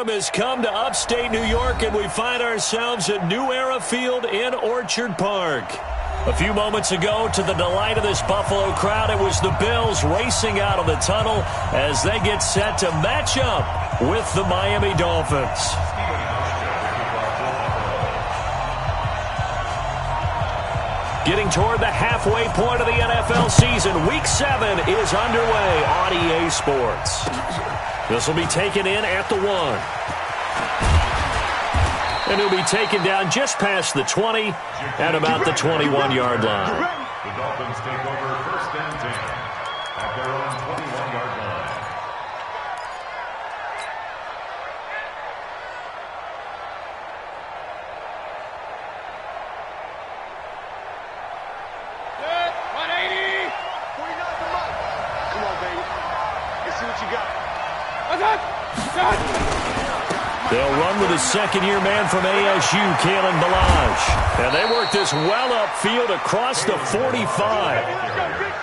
storm has come to upstate New York, and we find ourselves at New Era Field in Orchard Park. A few moments ago, to the delight of this Buffalo crowd, it was the Bills racing out of the tunnel as they get set to match up with the Miami Dolphins. Getting toward the halfway point of the NFL season, Week 7 is underway on EA Sports. This will be taken in at the 1. And he'll be taken down just past the 20 at about the 21-yard line. The Dolphins take over 1st and 10 at their own 21-yard line. Good. 180. Come on, baby. Let's see what you got. They'll run with his second-year man from ASU, Kalen Ballage. And they work this well upfield across the 45.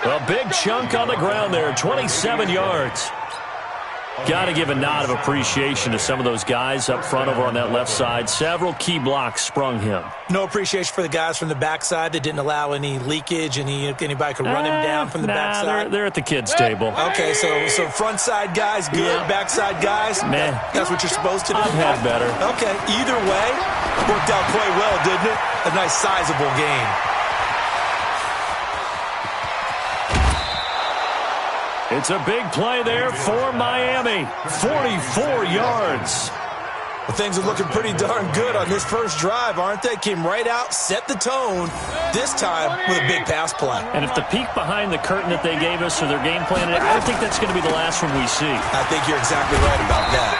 A big chunk on the ground there, 27 yards. Got to give a nod of appreciation to some of those guys up front over on that left side. Several key blocks sprung him. No appreciation for the guys from the backside that didn't allow any leakage, anybody could run him down from the backside. They're at the kids' table. Okay, so front side guys good, backside guys, man, that's what you're supposed to do. I've had better. Okay, either way, worked out quite well, didn't it? A nice sizable gain. It's a big play there for Miami. 44 yards. Well, things are looking pretty darn good on this first drive, aren't they? Came right out, set the tone, this time with a big pass play. And if the peek behind the curtain that they gave us or their game plan, I don't think that's going to be the last one we see. I think you're exactly right about that.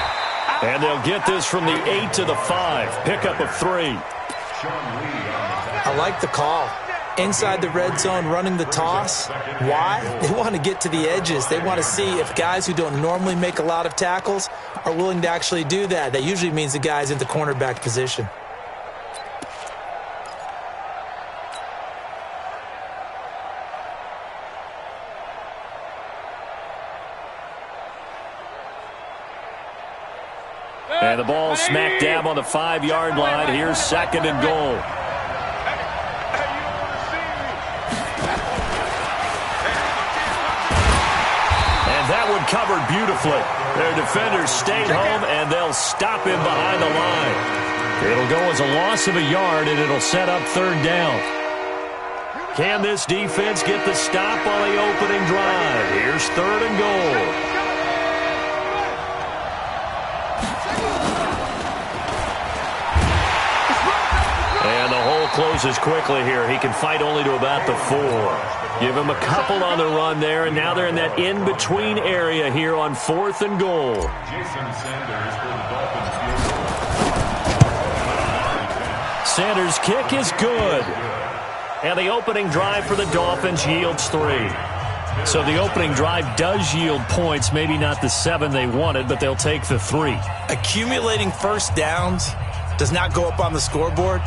And they'll get this from the 8 to the 5. Pickup of 3. I like the call. Inside the red zone, running the toss. Why? They want to get to the edges. They want to see if guys who don't normally make a lot of tackles are willing to actually do that. That usually means the guy's in the cornerback position. And the ball smack dab on the 5-yard line. Here's 2nd and goal. That one covered beautifully. Their defenders stayed home, and they'll stop him behind the line. It'll go as a loss of a yard, and it'll set up 3rd down. Can this defense get the stop on the opening drive? Here's 3rd and goal. And the hole closes quickly here. He can fight only to about the 4. Give him a couple on the run there, and now they're in that in-between area here on 4th and goal. Sanders' kick is good. And the opening drive for the Dolphins yields 3. So the opening drive does yield points, maybe not the 7 they wanted, but they'll take the 3. Accumulating first downs does not go up on the scoreboard,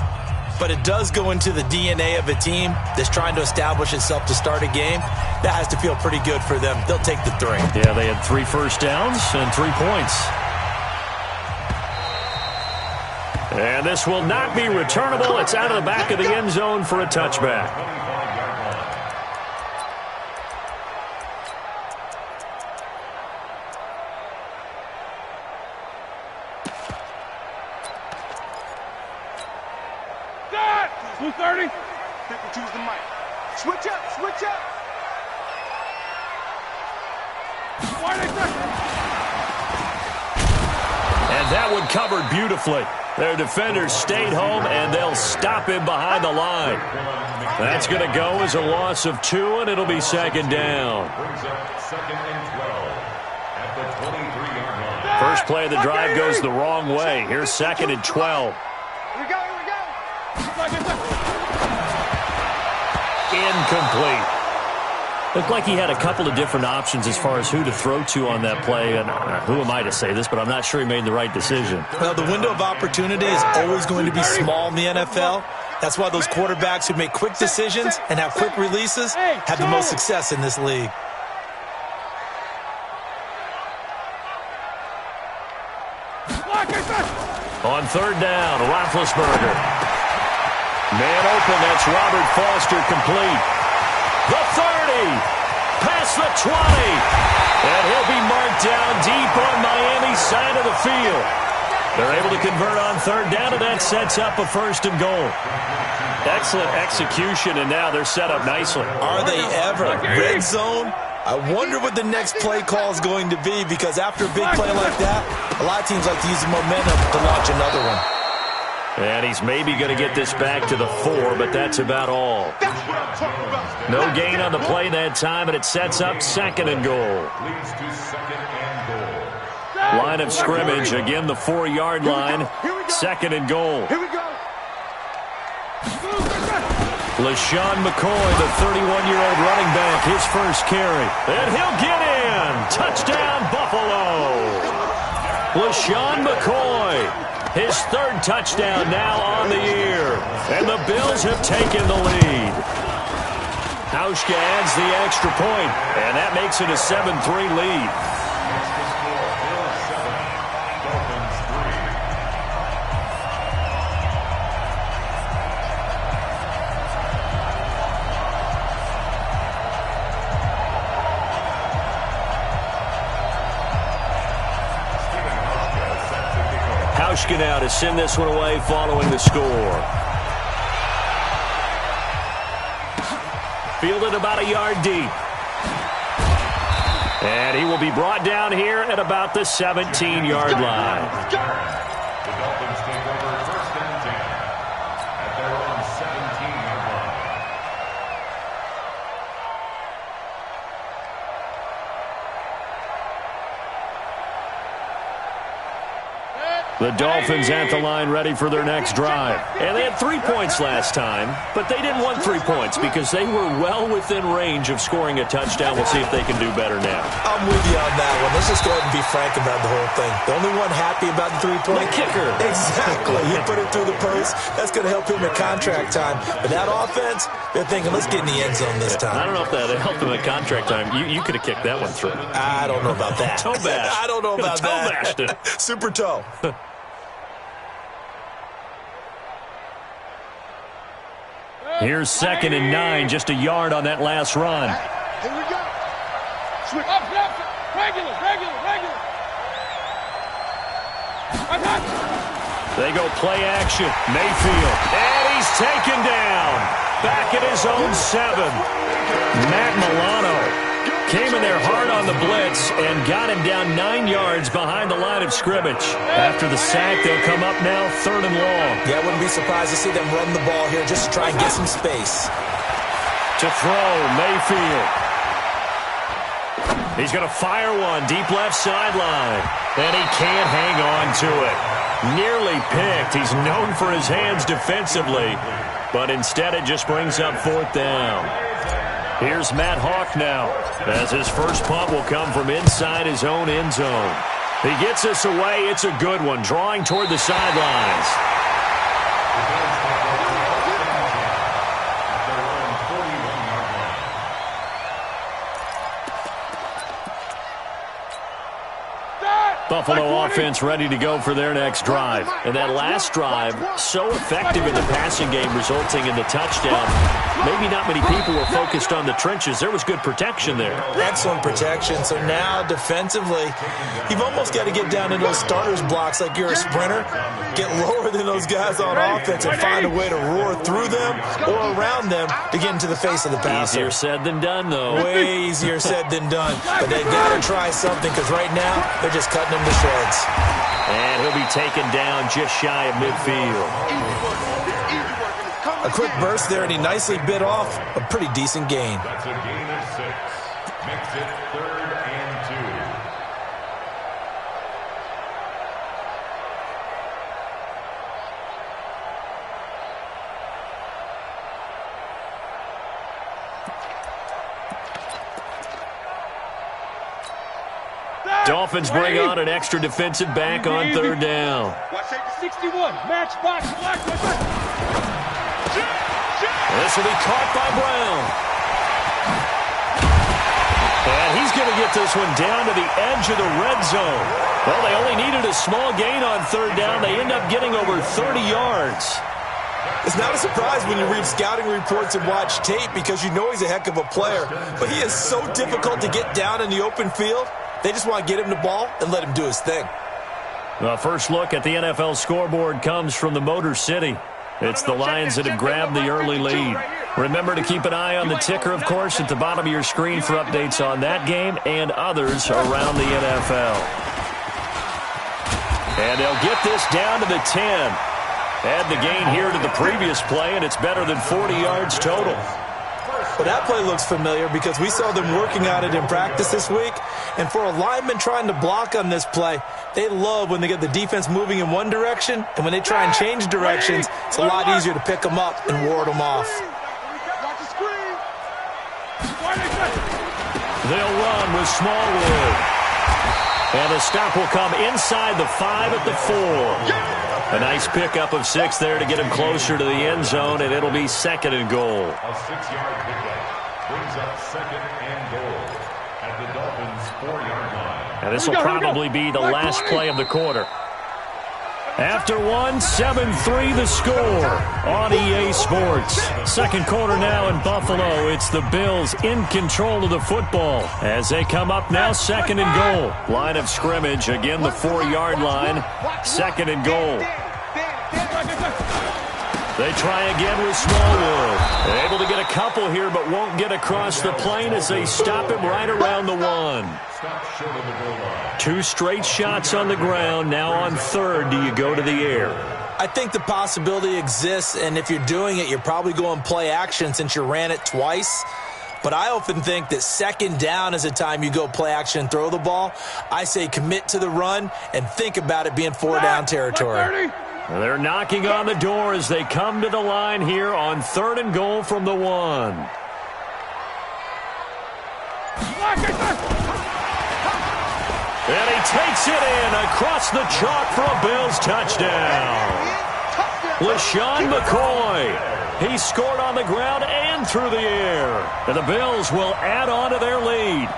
but it does go into the DNA of a team that's trying to establish itself to start a game. That has to feel pretty good for them. They'll take the 3. Yeah, they had 3 first downs and 3 points. And this will not be returnable. It's out of the back of the end zone for a touchback. Switch up, switch up. And that one covered beautifully. Their defenders stayed home, and they'll stop him behind the line. That's going to go as a loss of 2, and it'll be 2nd down. First play of the drive goes the wrong way. Here's 2nd and 12. Here we go. Incomplete. Looked like he had a couple of different options as far as who to throw to on that play. And who am I to say this, but I'm not sure he made the right decision. Well, the window of opportunity is always going to be small in the NFL. That's why those quarterbacks who make quick decisions and have quick releases have the most success in this league. On third down, Roethlisberger. Man open, that's Robert Foster complete. The 30, past the 20, and he'll be marked down deep on Miami's side of the field. They're able to convert on third down, and that sets up a 1st and goal. Excellent execution, and now they're set up nicely. Are they ever? Red zone? I wonder what the next play call is going to be, because after a big play like that, a lot of teams like to use the momentum to launch another one. And he's maybe going to get this back to the 4, but that's about all. No gain on the play that time, and it sets up 2nd and goal. Leads to 2nd and goal. Line of scrimmage, again the 4-yard line, 2nd and goal. Here we go. LaShawn McCoy, the 31-year-old running back, his first carry. And he'll get in. Touchdown, Buffalo. LaShawn McCoy, his 3rd touchdown now on the year. And the Bills have taken the lead. Hauschka adds the extra point, and that makes it a 7-3 lead. Hauschka now to send this one away following the score. Fielded about a yard deep. And he will be brought down here at about the 17-yard line. The Dolphins take over 1st and 10 at their own 17-yard line. The Dolphins at the line ready for their next drive. And they had 3 points last time, but they didn't want 3 points because they were well within range of scoring a touchdown. We'll see if they can do better now. I'm with you on that one. Let's just go ahead and be frank about the whole thing. The only one happy about the 3-point? The kicker. Exactly. He put it through the post. That's going to help him at contract time. But that offense, they're thinking, let's get in the end zone this time. I don't know if that helped him at contract time. You could have kicked that one through. I don't know about that. Toe bash. I don't know about toe that. Bashed it. Super toe. Here's 2nd and 9, just a yard on that last run. Here we go. Switch. Up. Regular. They go play action. Mayfield. And he's taken down. Back at his own 7. Matt Milano came in there hard on the blitz and got him down 9 yards behind the line of scrimmage. After the sack, they'll come up now 3rd and long. Yeah, I wouldn't be surprised to see them run the ball here just to try and get some space. To throw, Mayfield. He's going to fire one deep left sideline. And he can't hang on to it. Nearly picked. He's known for his hands defensively. But instead it just brings up 4th down. Here's Matt Hawk now, as his first punt will come from inside his own end zone. He gets us away. It's a good one, drawing toward the sidelines. Buffalo offense ready to go for their next drive. And that last drive, so effective in the passing game, resulting in the touchdown. Maybe not many people were focused on the trenches. There was good protection there. Excellent protection. So now, defensively, you've almost got to get down in those starters blocks like you're a sprinter. Get lower than those guys on offense and find a way to roar through them or around them to get into the face of the passer. Easier said than done, though. Way easier said than done. But they got to try something, because right now, they're just cutting them to shreds. And he'll be taken down just shy of midfield. A quick burst there, and he nicely bit off a pretty decent gain. That's a gain of 6. Makes it 3rd and 2. Dolphins bring on an extra defensive back on 3rd down. Watch take the 61. Match box. This will be caught by Brown. And he's going to get this one down to the edge of the red zone. Well, they only needed a small gain on third down. They end up getting over 30 yards. It's not a surprise when you read scouting reports and watch tape because you know he's a heck of a player. But he is so difficult to get down in the open field. They just want to get him the ball and let him do his thing. The first look at the NFL scoreboard comes from the Motor City. It's the Lions that have grabbed the early lead. Remember to keep an eye on the ticker, of course, at the bottom of your screen for updates on that game and others around the NFL. And they'll get this down to the 10. Add the gain here to the previous play, and it's better than 40 yards total. Well, that play looks familiar because we saw them working on it in practice this week. And for a lineman trying to block on this play, they love when they get the defense moving in one direction. And when they try and change directions, it's a lot easier to pick them up and ward them off. They'll run with Smallwood. And the stop will come inside the 5 at the 4. A nice pickup of 6 there to get him closer to the end zone, and it'll be 2nd and goal. A 6-yard pickup brings up 2nd and goal at the Dolphins' 4-yard line. And this will probably be the last play of the quarter. After 1, 7-3 the score on EA Sports. Second quarter now in Buffalo. It's the Bills in control of the football as they come up now 2nd and goal. Line of scrimmage, again the 4-yard line. 2nd and goal. They try again with Smallwood. Able to get a couple here, but won't get across the plane as they stop him right around the 1. 2 straight shots on the ground. Now on 3rd, do you go to the air? I think the possibility exists, and if you're doing it, you're probably going play action since you ran it twice. But I often think that 2nd down is a time you go play action and throw the ball. I say commit to the run and think about it being 4-down territory. They're knocking on the door as they come to the line here on 3rd and goal from the 1. And he takes it in across the chalk for a Bills touchdown. LaShawn McCoy. He scored on the ground and through the air. And the Bills will add on to their lead.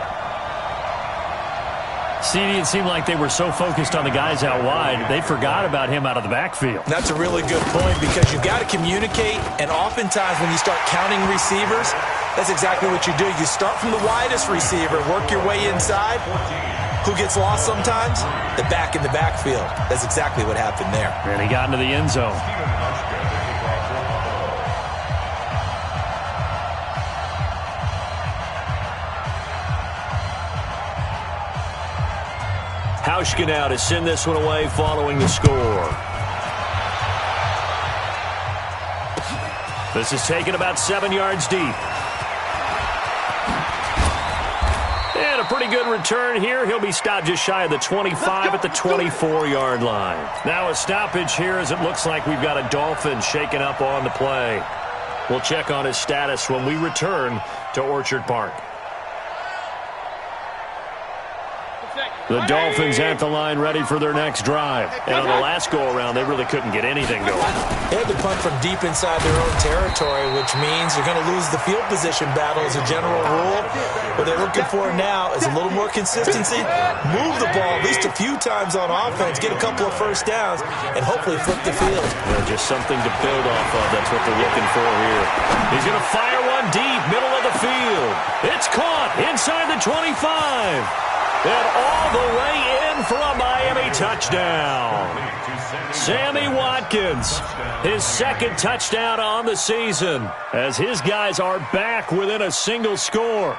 CD, it seemed like they were so focused on the guys out wide, they forgot about him out of the backfield. That's a really good point because you've got to communicate, and oftentimes when you start counting receivers, that's exactly what you do. You start from the widest receiver, work your way inside. Who gets lost sometimes? The back in the backfield. That's exactly what happened there. And he got into the end zone. Hauschka now to send this one away following the score. This is taken about 7 yards deep. And a pretty good return here. He'll be stopped just shy of the 25 at the 24-yard line. Now a stoppage here as it looks like we've got a Dolphin shaken up on the play. We'll check on his status when we return to Orchard Park. The Dolphins at the line ready for their next drive. And on the last go-around, they really couldn't get anything going. They had to punt from deep inside their own territory, which means you're going to lose the field position battle as a general rule. What they're looking for now is a little more consistency, move the ball at least a few times on offense, get a couple of first downs, and hopefully flip the field. Just something to build off of. That's what they're looking for here. He's going to fire one deep, middle of the field. It's caught inside the 25. And all the way in for a Miami touchdown. Sammy Watkins, his 2nd touchdown on the season, as his guys are back within a single score.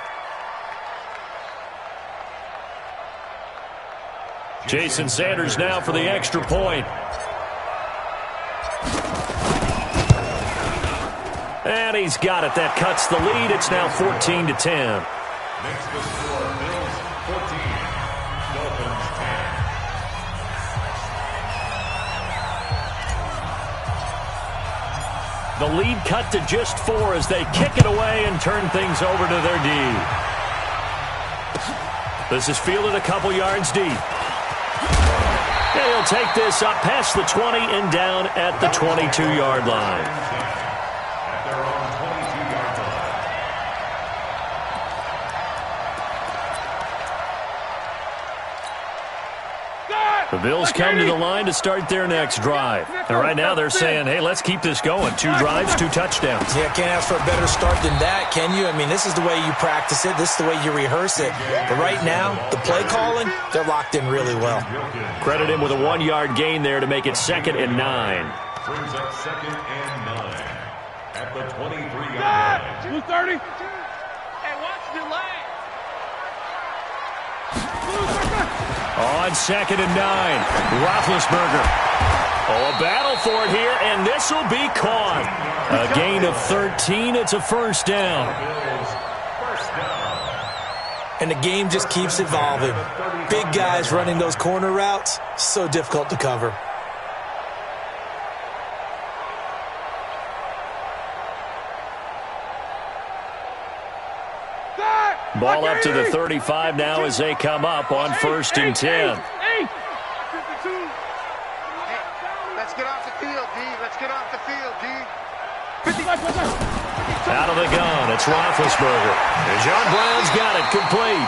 Jason Sanders now for the extra point. And he's got it. That cuts the lead. It's now 14-10. Makes the score Bills 14, Dolphins 10. The lead cut to just 4 as they kick it away and turn things over to their D. This is fielded a couple yards deep. And he'll take this up past the 20 and down at the 22-yard line. At their own 22-yard line. The Bills come to the line to start their next drive. And right now they're saying, hey, let's keep this going. 2 drives, 2 touchdowns. Yeah, can't ask for a better start than that, can you? I mean, this is the way you practice it. This is the way you rehearse it. But right now, the play calling, they're locked in really well. Credit him with a 1-yard gain there to make it 2nd and 9. Brings up 2nd and 9 at the 23-yard line. 230. Hey, watch the line. On 2nd and 9, Roethlisberger. Oh, a battle for it here, and this will be caught. A gain of 13. It's a first down. And the game just keeps evolving. Big guys running those corner routes, so difficult to cover. Ball up to the 35 now as they come up on 1st and 10. Let's get off the field, D. Let's get off the field, D. Out of the gun, it's Roethlisberger. And John Brown's got it, complete.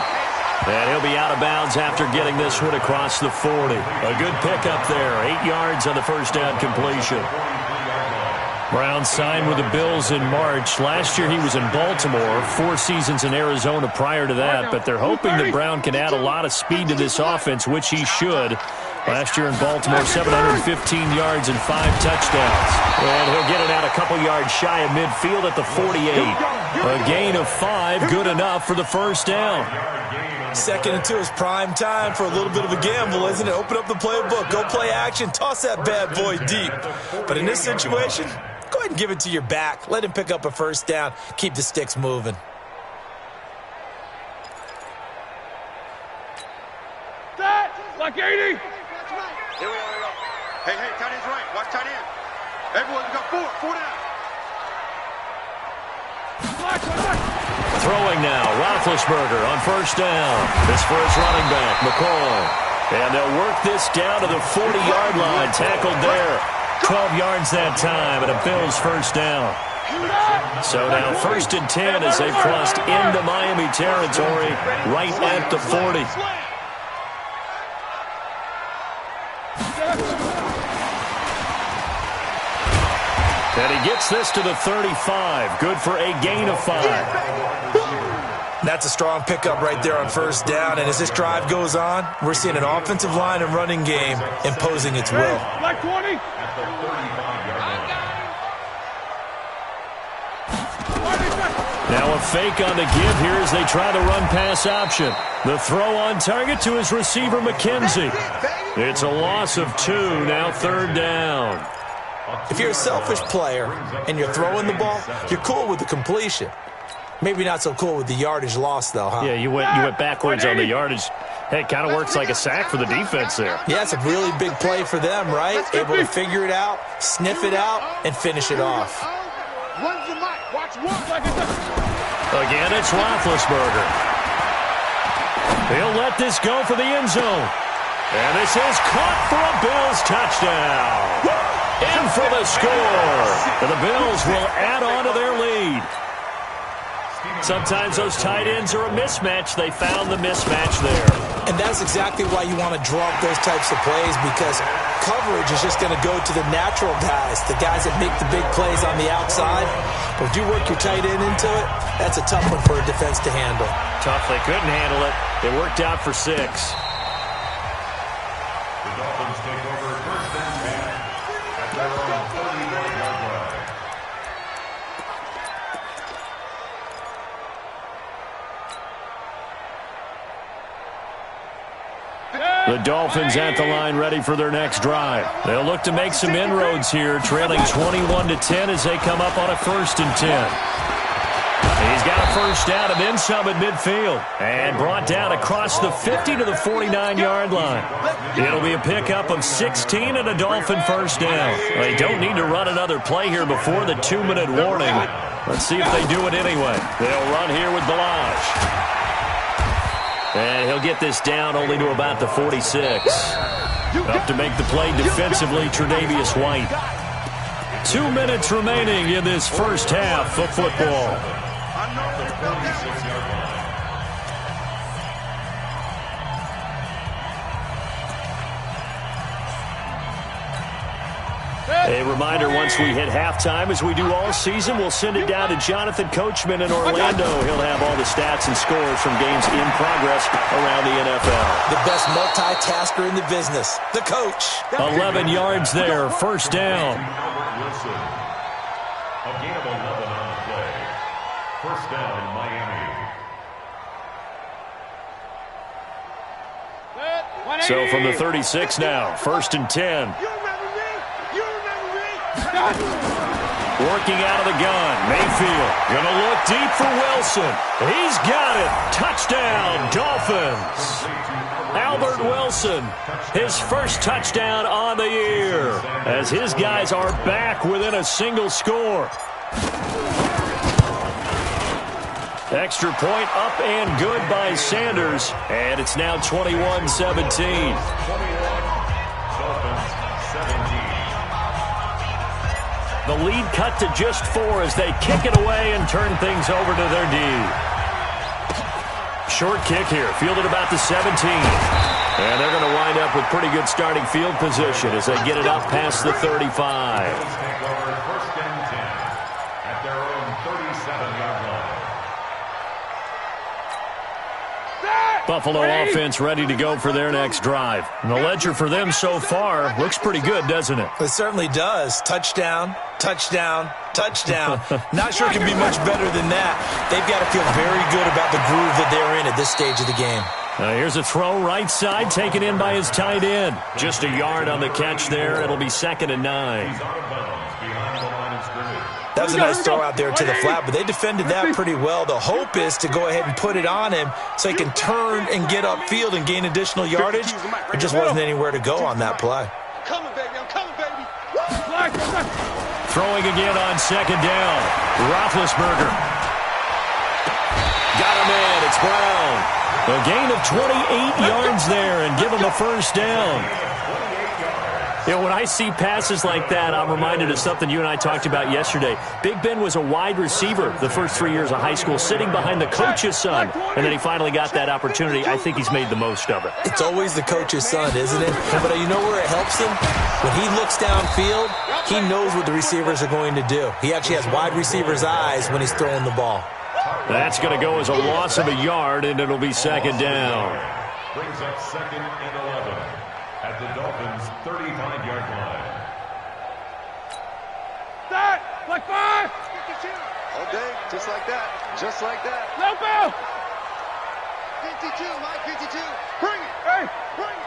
And he'll be out of bounds after getting this one across the 40. A good pickup there, 8 yards on the first down completion. Brown signed with the Bills in March. Last year he was in Baltimore, 4 seasons in Arizona prior to that, but they're hoping that Brown can add a lot of speed to this offense, which he should. Last year in Baltimore, 715 yards and 5 touchdowns. And he'll get it out a couple yards shy of midfield at the 48. A gain of 5, good enough for the first down. 2nd and 2 is prime time for a little bit of a gamble, isn't it? Open up the playbook, go play action, toss that bad boy deep. But in this situation, go ahead and give it to your back. Let him pick up a first down. Keep the sticks moving. That, like 80. Here we are. Hey, tight end's right. Watch tight end. Everyone, we got 4 down. Throwing now, Roethlisberger on first down. This for his running back, McCoy. And they'll work this down to the 40-yard line. Tackled there. 12 yards that time, and a Bills first down. So now 1st and 10 as they've crossed into Miami territory right at the 40. And he gets this to the 35. Good for a gain of 5. That's a strong pickup right there on first down. And as this drive goes on, we're seeing an offensive line and running game imposing its will. Like 20. Now a fake on the give here as they try the run-pass option. The throw on target to his receiver, McKenzie. It's a loss of 2, now 3rd down. If you're a selfish player and you're throwing the ball, you're cool with the completion. Maybe not so cool with the yardage loss, though, huh? Yeah, you went backwards on the yardage. Hey, it kind of works like a sack for the defense there. Yeah, it's a really big play for them, right? Able to figure it out, sniff it out, and finish it off. Again, it's Roethlisberger. He'll let this go for the end zone. And this is caught for a Bills touchdown. In for the score. And the Bills will add on to their lead. Sometimes those tight ends are a mismatch. They found the mismatch there. And that's exactly why you want to draw up those types of plays, because coverage is just going to go to the natural guys, the guys that make the big plays on the outside. But if you work your tight end into it, that's a tough one for a defense to handle. Tough. They couldn't handle it. It worked out for 6. The Dolphins take over 1st and 10 at their own 31-yard line. The Dolphins at the line ready for their next drive. They'll look to make some inroads here, trailing 21-10 as they come up on a 1st and 10. He's got a first down and then some at midfield. And brought down across the 50 to the 49-yard line. It'll be a pickup of 16 and a Dolphin first down. They don't need to run another play here before the 2-minute warning. Let's see if they do it anyway. They'll run here with Balaj. And he'll get this down only to about the 46. Up to make the play defensively, Tre'Davious White. 2 minutes remaining in this first half of football. A reminder, once we hit halftime, as we do all season, we'll send it down to Jonathan Coachman in Orlando. He'll have all the stats and scores from games in progress around the NFL. The best multitasker in the business, the coach. 11 yards there, first down. Wilson. A gain of 11 on the play. First down, Miami. So from the 36 now, first and 10. Working out of the gun, Mayfield going to look deep for Wilson. He's got it. Touchdown, Dolphins. Albert Wilson, his first touchdown on the year, as his guys are back within a single score. Extra point up and good by Sanders, and it's now 21-17. The lead cut to just 4 as they kick it away and turn things over to their D. Short kick here, fielded about the 17. And they're going to wind up with pretty good starting field position as they get it up past the 35. First and 10 at their own 37-yard line. Buffalo offense ready to go for their next drive. And the ledger for them so far looks pretty good, doesn't it? It certainly does. Touchdown, touchdown, touchdown. Not sure it can be much better than that. They've got to feel very good about the groove that they're in at this stage of the game. Here's a throw right side, taken in by his tight end. Just a yard on the catch there. It'll be second and 9. He's out of bounds behind the line of scrimmage. That was a nice throw out there to the flat, but they defended that pretty well. The hope is to go ahead and put it on him so he can turn and get upfield and gain additional yardage. There just wasn't anywhere to go on that play. I'm coming, baby. I'm coming, baby. Throwing again on second down. Roethlisberger. Got him in. It's Brown. A gain of 28 yards there and give him a first down. You know, when I see passes like that, I'm reminded of something you and I talked about yesterday. Big Ben was a wide receiver the first 3 years of high school, sitting behind the coach's son, and then he finally got that opportunity. I think he's made the most of it. It's always the coach's son, isn't it? But you know where it helps him? When he looks downfield, he knows what the receivers are going to do. He actually has wide receivers' eyes when he's throwing the ball. That's going to go as a loss of a yard, and it'll be second down. Brings up second and 11 at the Dolphins' 35-yard line. Start! Like 5! All day, just like that. Just like that. No bell! 52, Mike, 52. Bring it! Hey! Bring it!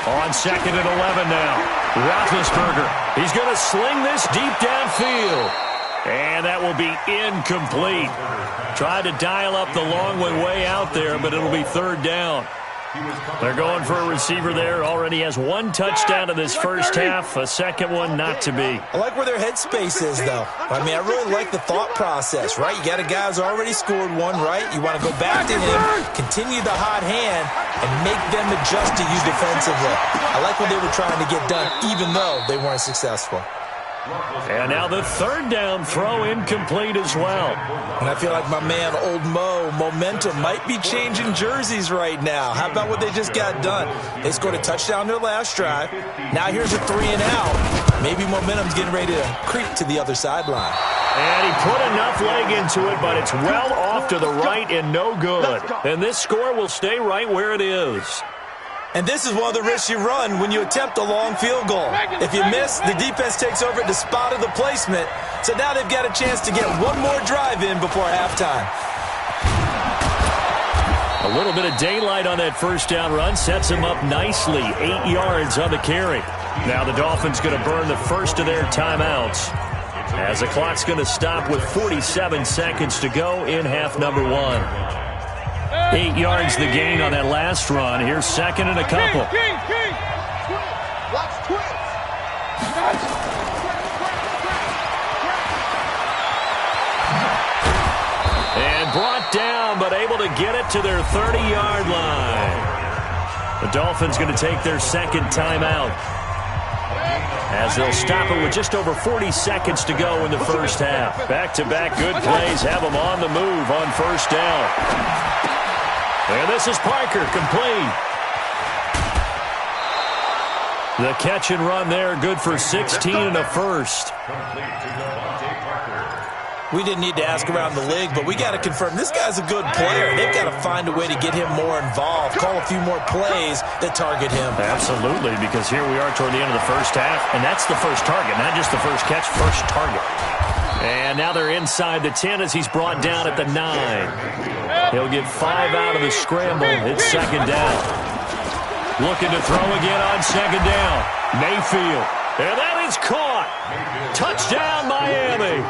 On second and 11 now. Roethlisberger. He's going to sling this deep downfield. And that will be incomplete. Tried to dial up the long one way out there, but it'll be third down. They're going for a receiver there. Already has one touchdown in this first half. A second one not to be. I like where their headspace is, though. I mean, I really like the thought process, right? You got a guy who's already scored one, right? You want to go back to him, continue the hot hand, and make them adjust to you defensively. I like what they were trying to get done, even though they weren't successful. And now the third down throw incomplete as well. And I feel like my man, Old Mo, momentum might be changing jerseys right now. How about what they just got done? They scored a touchdown their last drive. Now here's a 3 and out. Maybe momentum's getting ready to creep to the other sideline. And he put enough leg into it, but it's well off to the right and no good. And this score will stay right where it is. And this is one of the risks you run when you attempt a long field goal. If you miss, the defense takes over at the spot of the placement. So now they've got a chance to get one more drive in before halftime. A little bit of daylight on that first down run sets him up nicely. 8 yards on the carry. Now the Dolphins going to burn the first of their timeouts, as the clock's going to stop with 47 seconds to go in half number 1. 8 yards the gain on that last run. Here's second and a couple. Watch twist. And brought down, but able to get it to their 30-yard line. The Dolphins going to take their second timeout, as they'll stop it with just over 40 seconds to go in the first half. Back-to-back good plays have them on the move on first down. And this is Parker, complete. The catch and run there, good for 16 and a first. We didn't need to ask around the league, but we got to confirm this guy's a good player. They've got to find a way to get him more involved, call a few more plays that target him. Absolutely, because here we are toward the end of the first half, and that's the first target, not just the first catch, first target. And now they're inside the 10 as he's brought down at the 9. He'll get 5 out of the scramble. It's second down. Looking to throw again on second down. Mayfield. And that is caught. Touchdown, Miami.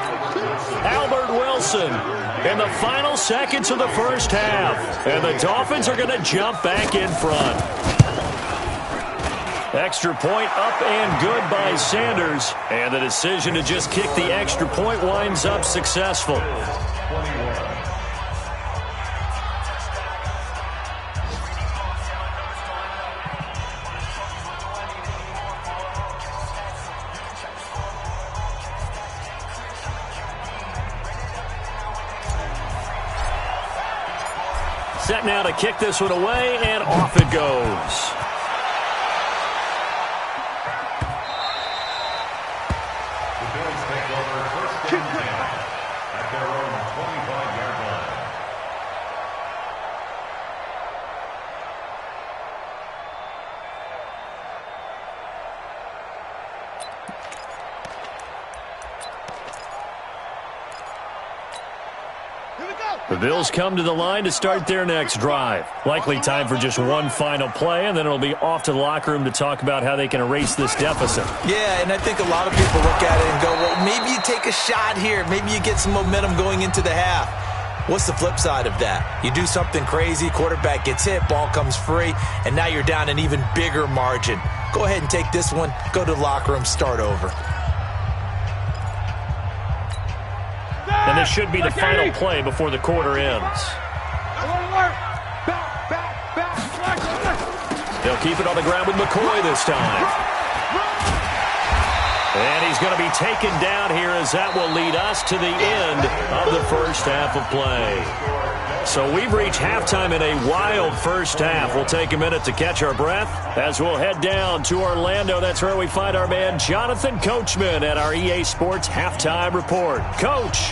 Albert Wilson in the final seconds of the first half. And the Dolphins are going to jump back in front. Extra point up and good by Sanders. And the decision to just kick the extra point winds up successful. Set now to kick this one away, and off it goes. The Bills take over first and 10 at their own 25-yard line. The Bills come to the line to start their next drive. Likely time for just one final play, and then it'll be off to the locker room to talk about how they can erase this deficit. Yeah, and I think a lot of people look at it and go, well, maybe you take a shot here. Maybe you get some momentum going into the half. What's the flip side of that? You do something crazy, quarterback gets hit, ball comes free, and now you're down an even bigger margin. Go ahead and take this one, go to the locker room, start over. And this should be the final play before the quarter ends. They'll keep it on the ground with McCoy this time. And he's going to be taken down here as that will lead us to the end of the first half of play. So we've reached halftime in a wild first half. We'll take a minute to catch our breath as we'll head down to Orlando. That's where we find our man Jonathan Coachman at our EA Sports Halftime Report. Coach.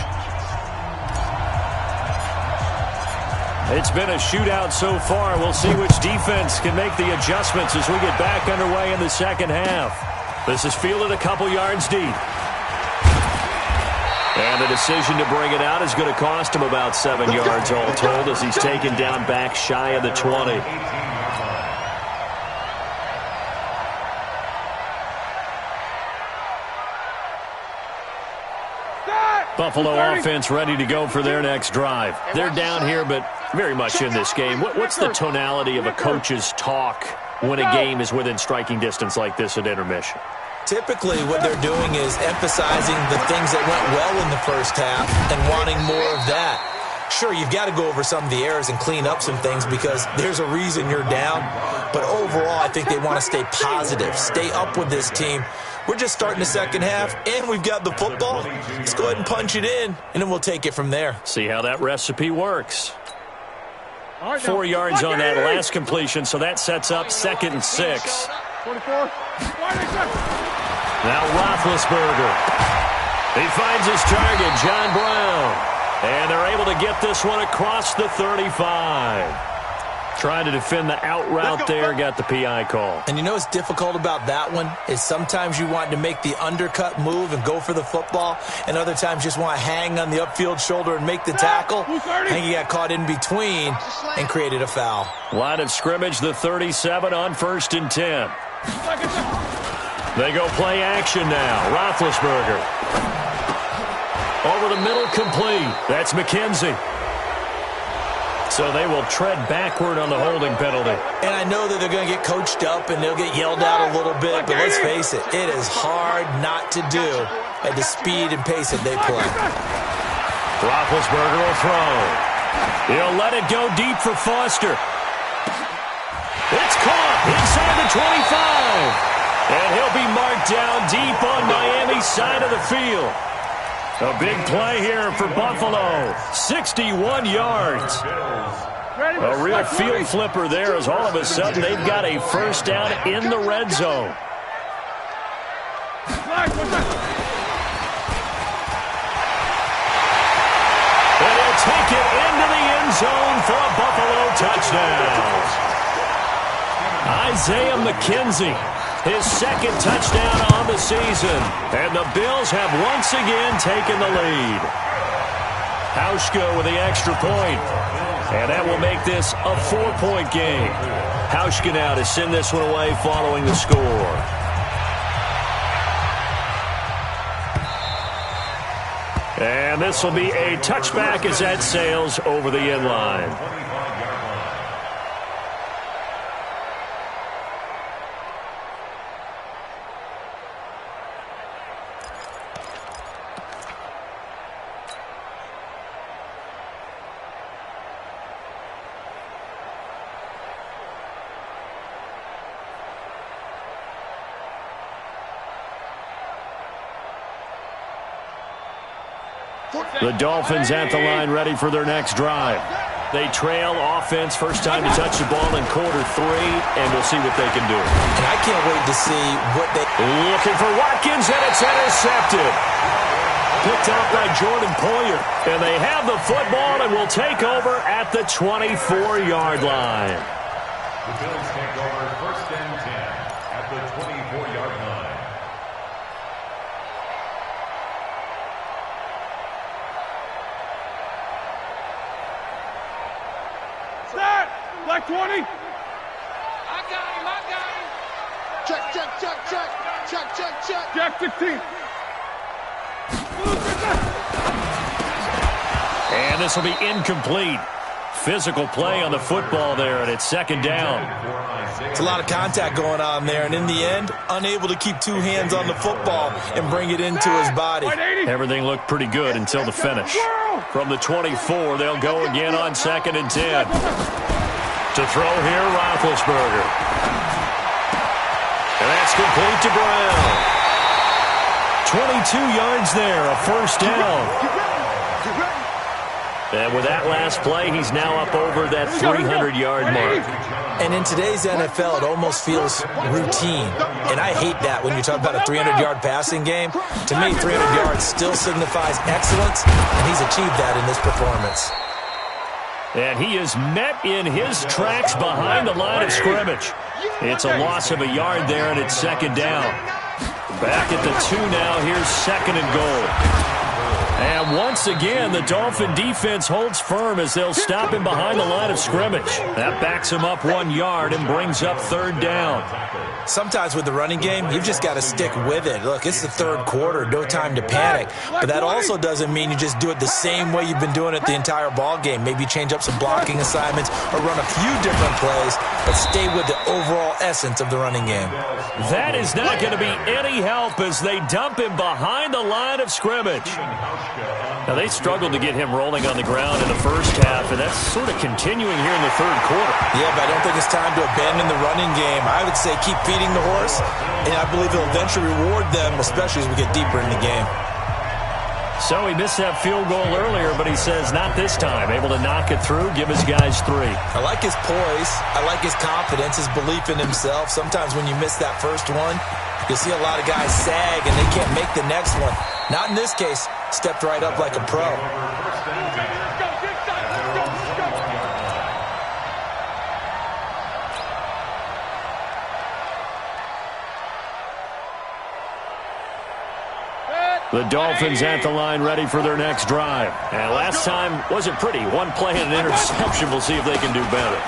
It's been a shootout so far. We'll see which defense can make the adjustments as we get back underway in the second half. This is fielded a couple yards deep. And the decision to bring it out is going to cost him about 7 yards all told as he's taken down back shy of the 20. Buffalo offense ready to go for their next drive. They're down here, but very much in this game. What's the tonality of a coach's talk when a game is within striking distance like this at intermission? Typically, what they're doing is emphasizing the things that went well in the first half and wanting more of that. Sure, you've got to go over some of the errors and clean up some things because there's a reason you're down. But overall, I think they want to stay positive, stay up with this team. We're just starting the second half, and we've got the football. Let's go ahead and punch it in, and then we'll take it from there. See how that recipe works. 4 yards on that last completion, so that sets up 2nd and 6. Now Roethlisberger. He finds his target, John Brown. And they're able to get this one across the 35. Trying to defend the out route there, got the PI call. And you know what's difficult about that one is sometimes you want to make the undercut move and go for the football, and other times just want to hang on the upfield shoulder and make the tackle. I think he got caught in between and created a foul. Line of scrimmage, the 37 on 1st and 10. They go play action now. Roethlisberger. Over the middle, complete. That's McKenzie. So they will tread backward on the holding penalty. And I know that they're going to get coached up and they'll get yelled at a little bit, but let's face it, it is hard not to do at the speed and pace that they play. Roethlisberger will throw. He'll let it go deep for Foster. It's caught inside the 25. And he'll be marked down deep on Miami's side of the field. A big play here for Buffalo. 61 yards. A real field flipper there as all of a sudden they've got a first down in the red zone. And he'll take it into the end zone for a Buffalo touchdown. Isaiah McKenzie, his second touchdown on the season. And the Bills have once again taken the lead. Hauschka with the extra point. And that will make this a 4-point game. Hauschka now to send this one away following the score. And this will be a touchback as that sails over the end line. The Dolphins at the line ready for their next drive. They trail offense, first time to touch the ball in quarter 3, and we'll see what they can do. And I can't wait to see what they... Looking for Watkins, and it's intercepted. Picked off by Jordan Poyer. And they have the football and will take over at the 24-yard line. The Bills take over first and 10 at the 24-yard line. Black 20. I got him. Check. Jack 16. And this will be incomplete. Physical play on the football there, and it's second down. It's a lot of contact going on there, and in the end, unable to keep two hands on the football and bring it into his body. Everything looked pretty good until the finish. From the 24, they'll go again on second and 10. To throw here, Roethlisberger. And that's complete to Brown. 22 yards there, a first down. And with that last play, he's now up over that 300-yard mark. And in today's NFL, it almost feels routine. And I hate that when you talk about a 300-yard passing game. To me, 300 yards still signifies excellence, and he's achieved that in this performance. And he is met in his tracks behind the line of scrimmage. It's a loss of a yard there, and it's second down. Back at the 2 now. Here's second and goal. And once again, the Dolphin defense holds firm as they'll stop him behind the line of scrimmage. That backs him up 1 yard and brings up third down. Sometimes with the running game, you've just got to stick with it. Look, it's the third quarter, no time to panic. But that also doesn't mean you just do it the same way you've been doing it the entire ball game. Maybe change up some blocking assignments or run a few different plays, but stay with the overall essence of the running game. That is not going to be any help as they dump him behind the line of scrimmage. Now, they struggled to get him rolling on the ground in the first half, and that's sort of continuing here in the third quarter. Yeah, but I don't think it's time to abandon the running game. I would say keep feeding the horse, and I believe he'll eventually reward them, especially as we get deeper in the game. So he missed that field goal earlier, but he says not this time. Able to knock it through, give his guys 3. I like his poise. I like his confidence, his belief in himself. Sometimes when you miss that first one, you'll see a lot of guys sag, and they can't make the next one. Not in this case. Stepped right up like a pro. The Dolphins at the line ready for their next drive. And last time wasn't pretty. One play and an interception. We'll see if they can do better.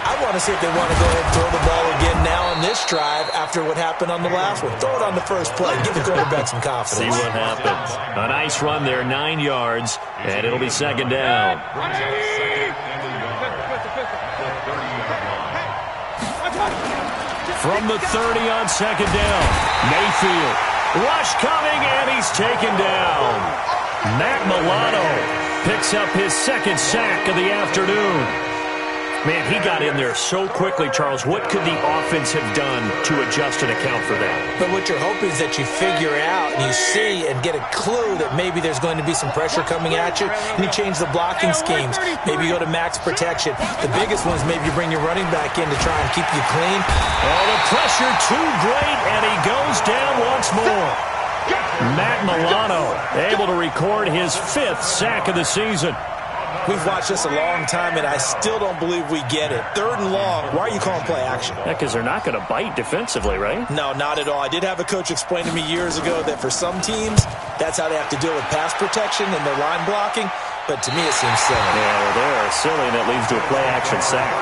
I want to see if they want to go ahead and throw the ball again now on this drive after what happened on the last one. Throw it on the first play. Give the quarterback some confidence. See what happens. A nice run there, 9 yards, and it'll be second down. From the 30 on second down, Mayfield. Rush coming, and he's taken down. Matt Milano picks up his second sack of the afternoon. Man, he got in there so quickly, Charles. What could the offense have done to adjust and account for that? But what you're hoping is that you figure out and you see and get a clue that maybe there's going to be some pressure coming at you, and you change the blocking schemes. Maybe you go to max protection. The biggest one is maybe you bring your running back in to try and keep you clean. Oh, the pressure too great, and he goes down once more. Matt Milano able to record his 5th sack of the season. We've watched this a long time, and I still don't believe we get it. 3rd and long. Why are you calling play action? Yeah, because they're not going to bite defensively, right? No, not at all. I did have a coach explain to me years ago that for some teams, that's how they have to deal with pass protection and their line blocking. But to me, it seems silly. Yeah, well, they're silly, and it leads to a play action sack.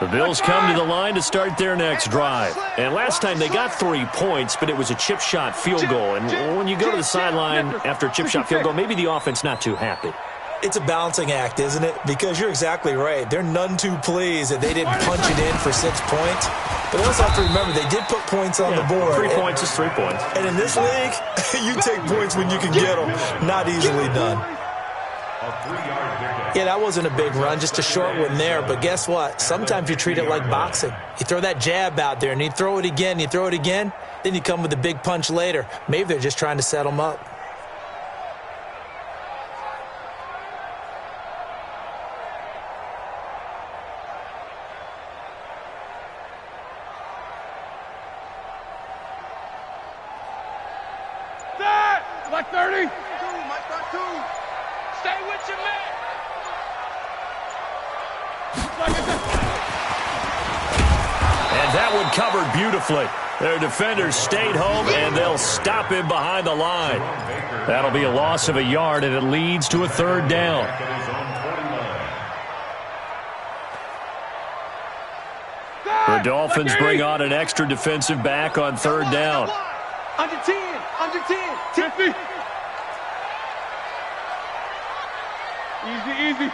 The Bills come to the line to start their next drive. And last time they got 3 points, but it was a chip shot field goal. And when you go to the sideline after a chip shot field goal, maybe the offense not too happy. It's a balancing act, isn't it? Because you're exactly right. They're none too pleased that they didn't punch it in for 6 points. But they also have to remember they did put points on the board. 3 points is 3 points. And in this league, you take points when you can get them. Not easily done. Yeah, that wasn't a big run, just a short one there. But guess what? Sometimes you treat it like boxing. You throw that jab out there, and you throw it again, then you come with a big punch later. Maybe they're just trying to set them up. Like 30. Stay with your man. And that one covered beautifully. Their defenders stayed home, and they'll stop him behind the line. That'll be a loss of a yard, and it leads to a 3rd down. The Dolphins bring on an extra defensive back on 3rd down. Under 10. 50. Easy.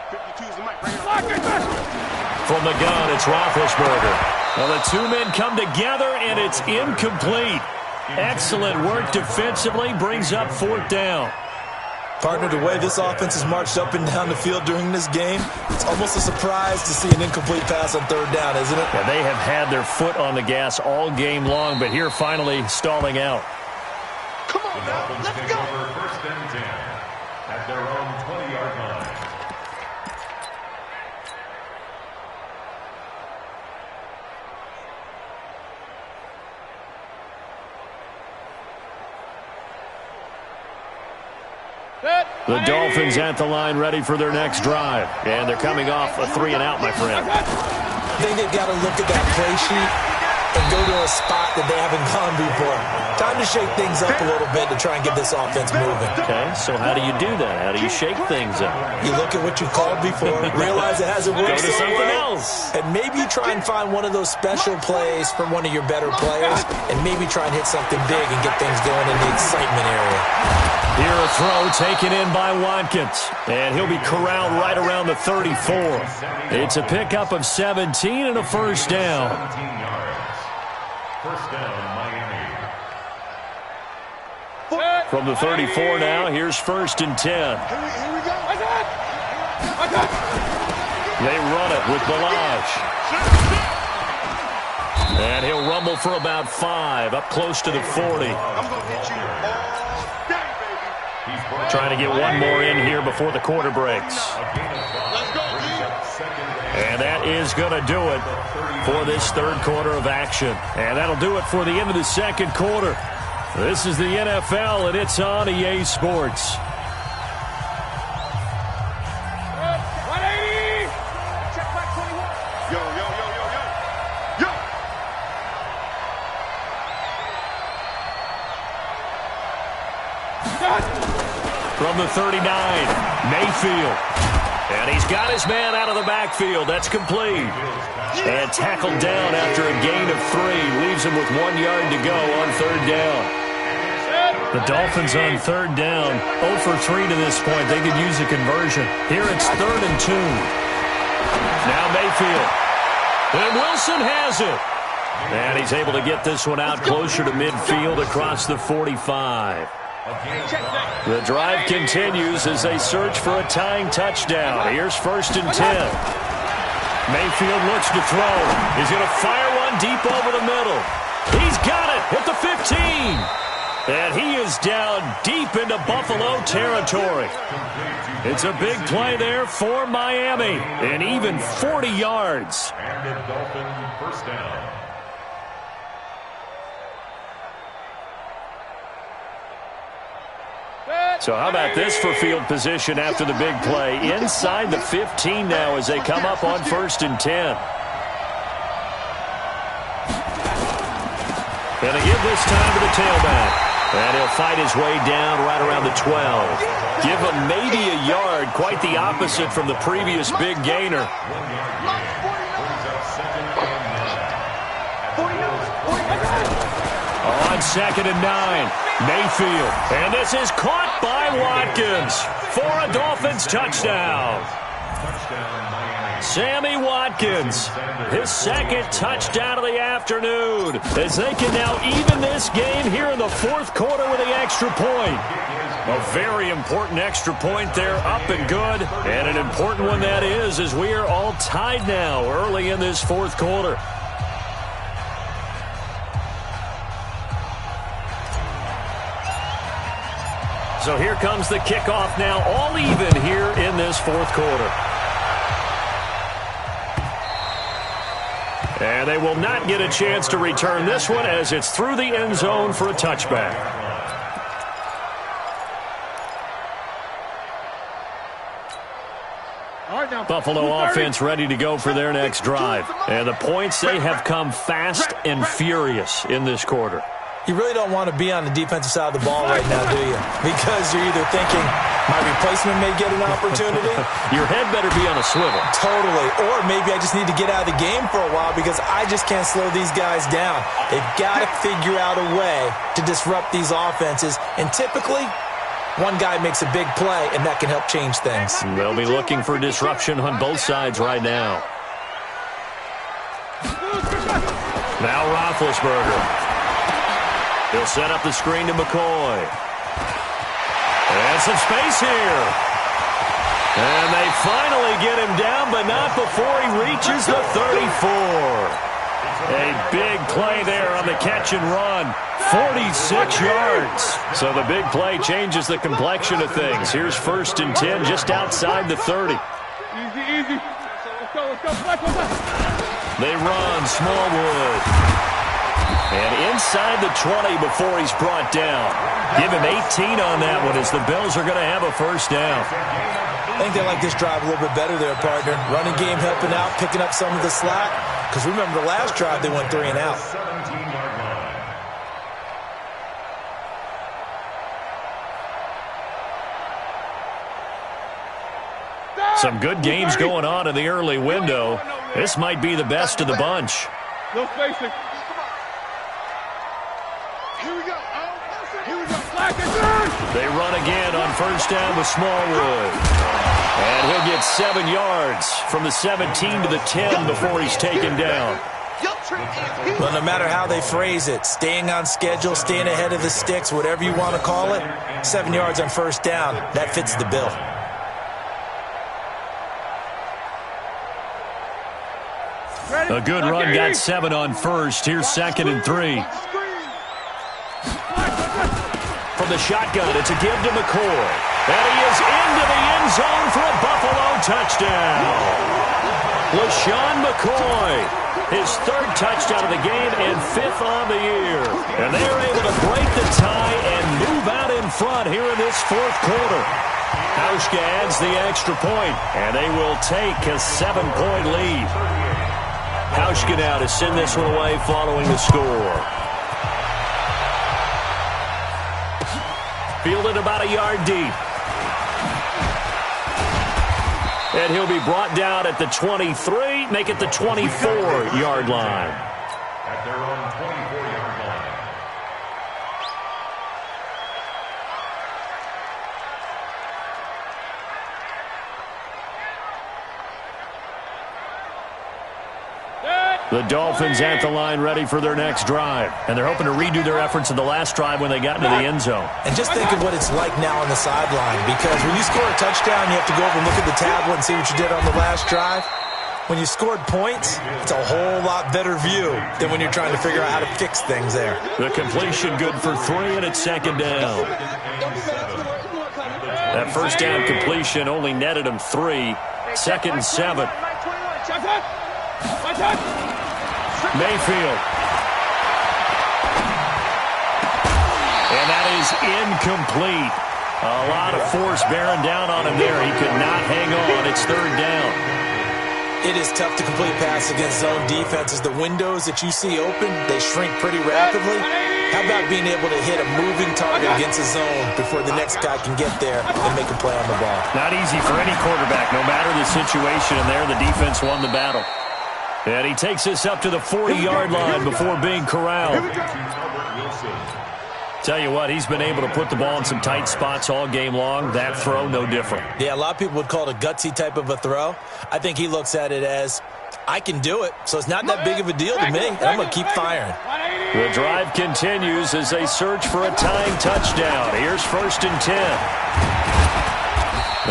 52's the mic. From the gun, it's Roethlisberger. Well, the 2 men come together, and it's incomplete. Excellent work defensively, brings up 4th down. Partner, the way this offense has marched up and down the field during this game, it's almost a surprise to see an incomplete pass on 3rd down, isn't it? Yeah, they have had their foot on the gas all game long, but here finally stalling out. Come on, now, let's go. Over 1st and 10 at their own 20-yard line. The Dolphins at the line ready for their next drive. And they're coming off a 3-and-out, my friend. I think they've got to look at that play sheet and go to a spot that they haven't gone before. Time to shake things up a little bit to try and get this offense moving. Okay, so how do you do that? How do you shake things up? You look at what you called before, realize it hasn't worked Go to so something well, else. and maybe you try and find one of those special plays from one of your better players, and maybe try and hit something big and get things going in the excitement area. Here a throw taken in by Watkins. And he'll be corralled right around the 34. It's a pickup of 17 and a 1st down. 17 yards. 1st down, Miami. From the 34 now, here's 1st and 10. Here we go. They run it with Balaj. And he'll rumble for about 5, up close to the 40. I'm going to hit you all day, baby. Trying to get one more in here before the quarter breaks. Let's go, And that is going to do it for this 3rd quarter of action. And that'll do it for the end of the 2nd quarter. This is the NFL, and it's on EA Sports. 180. Check back 21. Yo. From the 39, Mayfield. And he's got his man out of the backfield. That's complete. And tackled down after a gain of 3. Leaves him with 1 yard to go on 3rd down. The Dolphins on 3rd down. 0 for 3 to this point. They could use a conversion. Here it's 3rd and 2. Now Mayfield. And Wilson has it. And he's able to get this one out closer to midfield across the 45. The drive continues as they search for a tying touchdown. Here's 1st and 10. Mayfield looks to throw. He's going to fire one deep over the middle. He's got it at the 15. And he is down deep into Buffalo territory. It's a big play there for Miami. And even 40 yards. And a Dolphin first down. So how about this for field position after the big play? Inside the 15 now as they come up on 1st and 10. And they give this time to the tailback. And he'll fight his way down right around the 12. Give him maybe a yard, quite the opposite from the previous big gainer. On 2nd and 9, Mayfield. And this is caught by Watkins for a Dolphins touchdown. Sammy Watkins, his 2nd touchdown of the afternoon, as they can now even this game here in the 4th quarter with the extra point. A very important extra point there, up and good, and an important one that is, as we are all tied now early in this 4th quarter. So here comes the kickoff now, all even here in this 4th quarter. And they will not get a chance to return this one as it's through the end zone for a touchback. Buffalo offense ready to go for their next drive. And the points, they have come fast and furious in this quarter. You really don't want to be on the defensive side of the ball right now, do you? Because you're either thinking, my replacement may get an opportunity. Your head better be on a swivel. Totally. Or maybe I just need to get out of the game for a while because I just can't slow these guys down. They've got to figure out a way to disrupt these offenses. And typically, one guy makes a big play, and that can help change things. They'll be looking for disruption on both sides right now. Now Roethlisberger. He'll set up the screen to McCoy. And some space here. And they finally get him down, but not before he reaches the 34. A big play there on the catch and run. 46 yards. So the big play changes the complexion of things. Here's 1st and 10 just outside the 30. Easy. Let's go. They run Smallwood. And inside the 20 before he's brought down. Give him 18 on that one as the Bills are going to have a first down. I think they like this drive a little bit better there, partner. Running game helping out, picking up some of the slack. Because remember the last drive, they went 3 and out. Some good games going on in the early window. This might be the best of the bunch. No spacing. They run again on 1st down with Smallwood. And he'll get 7 yards from the 17 to the 10 before he's taken down. Well, no matter how they phrase it, staying on schedule, staying ahead of the sticks, whatever you want to call it, 7 yards on 1st down, that fits the bill. A good run, got 7 on 1st. Here's 2nd and 3. From the shotgun, it's a give to McCoy. And he is into the end zone for a Buffalo touchdown. LaShawn McCoy, his 3rd touchdown of the game and 5th on the year. And they're able to break the tie and move out in front here in this 4th quarter. Hauschka adds the extra point, and they will take a 7-point lead. Hauschka now to send this one away following the score. Fielded about a yard deep. And he'll be brought down at the 23, make it the 24-yard line. At their own 24-yard line. The Dolphins at the line ready for their next drive. And they're hoping to redo their efforts in the last drive when they got into the end zone. And just think of what it's like now on the sideline. Because when you score a touchdown, you have to go over and look at the tablet and see what you did on the last drive. when you scored points, it's a whole lot better view than when you're trying to figure out how to fix things there. The completion good for 3, and it's second down. That first down completion only netted him 3. 2nd and 7. Mayfield. And that is incomplete. A lot of force bearing down on him there. He could not hang on. It's 3rd down. It is tough to complete pass against zone defenses. The windows that you see open, they shrink pretty rapidly. How about being able to hit a moving target against a zone before the next guy can get there and make a play on the ball? Not easy for any quarterback, no matter the situation. And there, the defense won the battle. And he takes us up to the 40-yard line before being corralled. Tell you what, he's been able to put the ball in some tight spots all game long. That throw, no different. Yeah, a lot of people would call it a gutsy type of a throw. I think he looks at it as, I can do it, so it's not that big of a deal to me, and I'm going to keep firing. The drive continues as they search for a tying touchdown. Here's 1st and 10.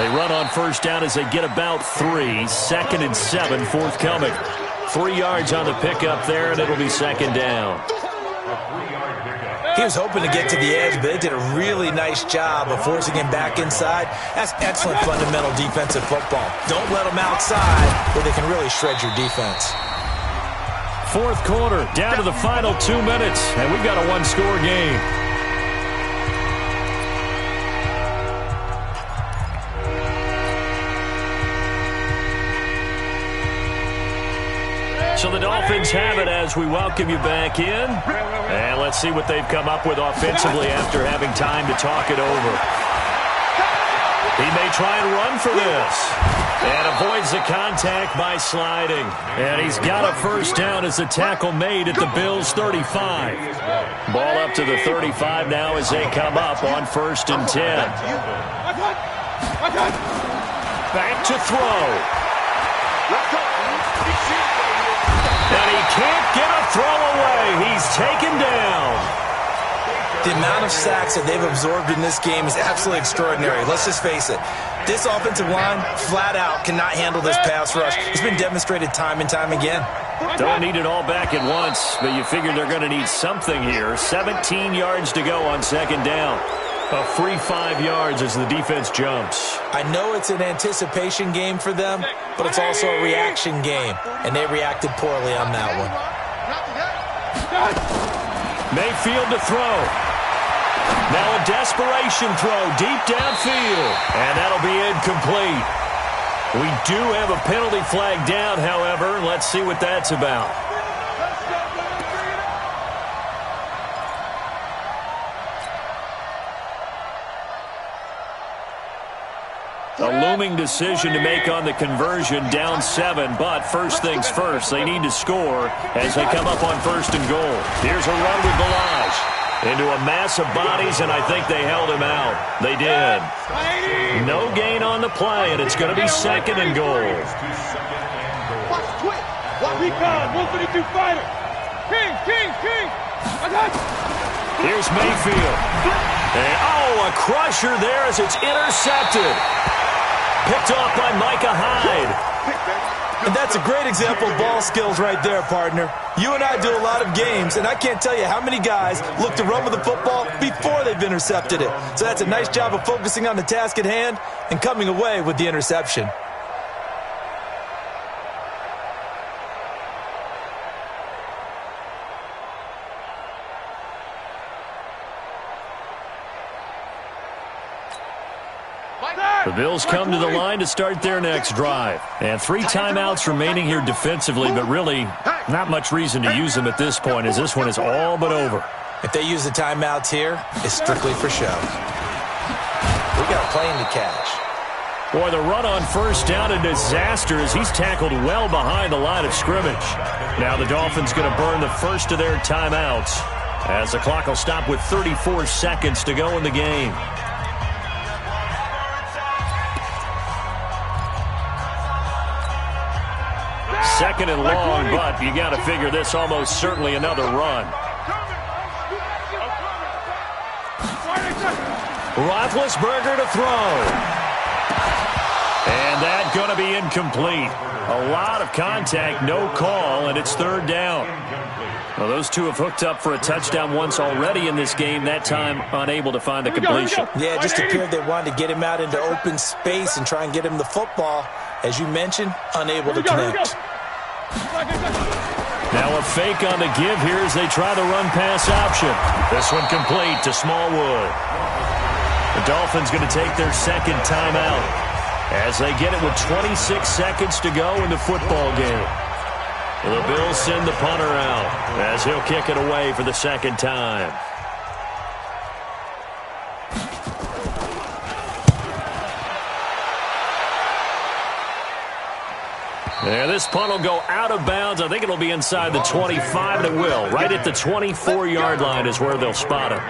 They run on first down as they get about 3. 2nd and 7 forthcoming. 3 yards on the pickup there, and it'll be 2nd down. He was hoping to get to the edge, but they did a really nice job of forcing him back inside. That's excellent fundamental defensive football. Don't let them outside where they can really shred your defense. 4th quarter, down to the final 2 minutes, and we've got a 1-score game. So the Dolphins have it as we welcome you back in. And let's see what they've come up with offensively after having time to talk it over. He may try and run for this. And avoids the contact by sliding. And he's got a first down as the tackle made at the Bills' 35. Ball up to the 35 now as they come up on 1st and 10. Back to throw. And he can't get a throw away. He's taken down. The amount of sacks that they've absorbed in this game is absolutely extraordinary. Let's just face it. This offensive line, flat out, cannot handle this pass rush. It's been demonstrated time and time again. Don't need it all back at once, but you figure they're going to need something here. 17 yards to go on 2nd down. A free 5 yards as the defense jumps. I know it's an anticipation game for them, but it's also a reaction game, and they reacted poorly on that one. Mayfield to throw. Now a desperation throw deep downfield, and that'll be incomplete. We do have a penalty flag down, however. Let's see what that's about. A looming decision to make on the conversion, down 7, but first things first, they need to score as they come up on 1st and goal. Here's a run with Balaj into a mass of bodies, and I think they held him out. They did. No gain on the play, and it's going to be 2nd and goal. Here's Mayfield. And, a crusher there as it's intercepted. Picked off by Micah Hyde. And that's a great example of ball skills right there, partner. You and I do a lot of games, and I can't tell you how many guys look to run with the football before they've intercepted it. So that's a nice job of focusing on the task at hand and coming away with the interception. The Bills come to the line to start their next drive. And 3 timeouts remaining here defensively, but really not much reason to use them at this point as this one is all but over. If they use the timeouts here, it's strictly for show. We got a plane to catch. Boy, the run on first down, a disaster as he's tackled well behind the line of scrimmage. Now the Dolphins going to burn the first of their timeouts as the clock will stop with 34 seconds to go in the game. 2nd and long, but you got to figure this almost certainly another run. Roethlisberger to throw. And that's going to be incomplete. A lot of contact, no call, and it's third down. Well, those two have hooked up for a touchdown once already in this game, that time unable to find the completion. Yeah, it just appeared they wanted to get him out into open space and try and get him the football. As you mentioned, unable to connect. Now a fake on the give here as they try the run-pass option. This one complete to Smallwood. The Dolphins going to take their second timeout as they get it with 26 seconds to go in the football game. The Bills send the punter out as he'll kick it away for the second time. And this punt will go out of bounds. I think it'll be inside the 25, and it will. Right at the 24-yard line is where they'll spot it.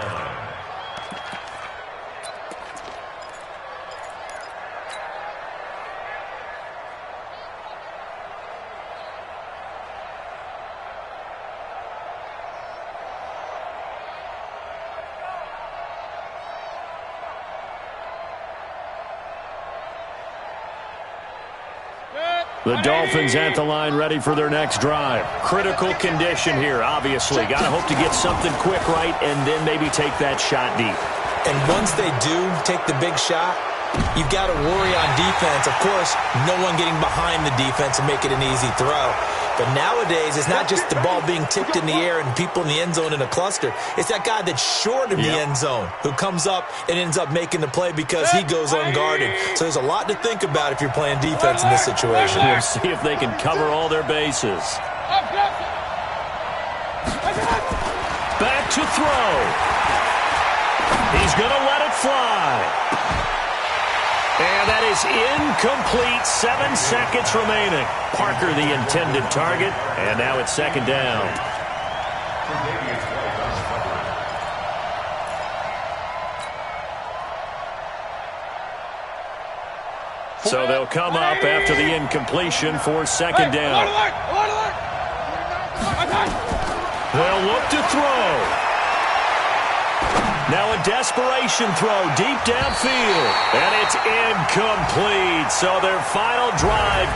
The Dolphins at the line ready for their next drive. Critical condition here, obviously. Got to hope to get something quick right and then maybe take that shot deep. And once they do take the big shot, you've got to worry on defense. Of course, no one getting behind the defense and make it an easy throw. But nowadays, it's not just the ball being tipped in the air and people in the end zone in a cluster. It's that guy that's short of the end zone who comes up and ends up making the play because he goes unguarded. So there's a lot to think about if you're playing defense in this situation. We'll see if they can cover all their bases. Back to throw. He's going to let it fly. And that is incomplete. 7 seconds remaining. Parker, the intended target. And now it's second down. So they'll come up after the incompletion for second down. They'll look to throw. Now a desperation throw deep downfield. And it's incomplete. So their final drive